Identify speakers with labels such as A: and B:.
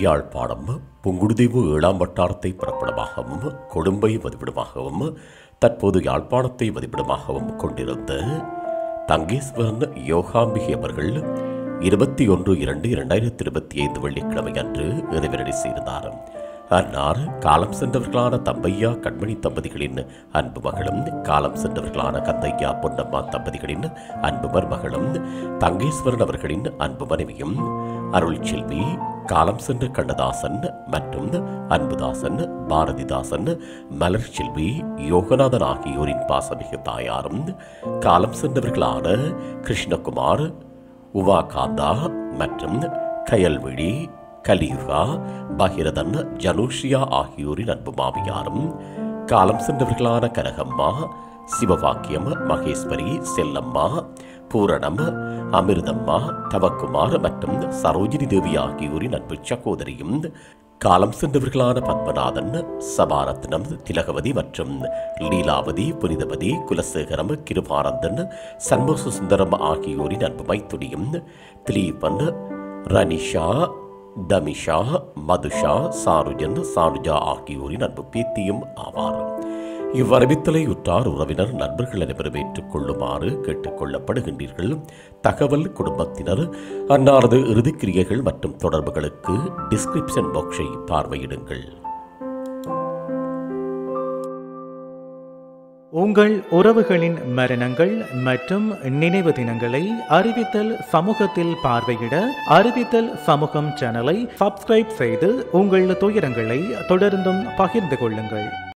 A: யாழ்ப்பாணம் புங்குடுதீவு 7ஆம் வட்டாரத்தை பிறப்பிடமாகவும் கொழும்பை வதிவிடமாகவும் தற்போது யாழ்ப்பாணத்தை வதிவிடமாகவும் கொண்டிருந்த தங்கேஸ்வரன் யோகாம்பிகை அவர்கள் 21/2/2025 வெள்ளிக்கிழமை அன்று இறைவனடி சேர்ந்தார். அன்னார் காலம் சென்றவர்களான தம்பையா கண்மணி தம்பதிகளின் அன்பு மகளும், காலம் சென்றவர்களான கந்தையா பொன்னம்மா தம்பதிகளின் அன்பு மருமகளும், தங்கேஸ்வரன் அவர்களின் அன்பு மனைவியும், அருள் செல்வி, காலம் சென்ற கண்ணதாசன் மற்றும் அன்புதாசன், பாரதிதாசன், மலர் செல்வி, யோகநாதன் ஆகியோரின் பாசமிகு தாயாரும், காலம் சென்றவர்களான கிருஷ்ணகுமார், உமாகாந்தா மற்றும் கயல்விழி, கலியுகா, பகிரதன், ஜனூஷியா ஆகியோரின் அன்பு மாமியாரும், காலம் சென்றவர்களான கனகம்மா, சிவவாக்கியம், மகேஸ்வரி, செல்லம்மா, பூரணம், அமிர்தம்மா, தவக்குமார் மற்றும் சரோஜினி தேவி ஆகியோரின் அன்பு சகோதரியும், காலம் சென்றவர்களான பத்மநாதன், சபாரத்னம், திலகவதி மற்றும் லீலாவதி, புனிதவதி, குலசேகரம், கிருபானந்தன், சண்முக சுந்தரம் ஆகியோரின் அன்பு மைத்துனியும், திலீபன், ரனிஷா, தமிஷா, மதுஷா, சாருஜன், சானுஜா ஆகியோரின் அன்பு பேத்தியும் ஆவார். இவ்வரவித்தலை உற்றார் உறவினர் நண்பர்கள் அனைவரும் ஏற்றுக் கொள்ளுமாறு கேட்டுக் கொள்ளப்படுகின்றீர்கள். தகவல் குடும்பத்தினர் அன்னாரது இறுதிக்கிரியைகள் மற்றும் தொடர்புகளுக்கு டிஸ்கிரிப்ஷன் பாக்ஸை பார்வையிடுங்கள்.
B: உங்கள் உறவுகளின் மரணங்கள் மற்றும் நினைவு தினங்களை அறிவித்தல் சமூகத்தில் பார்வையிட அறிவித்தல் சமூகம் சேனலை சப்ஸ்கிரைப் செய்து உங்கள் துயரங்களை தொடர்ந்தும் பகிர்ந்து கொள்ளுங்கள்.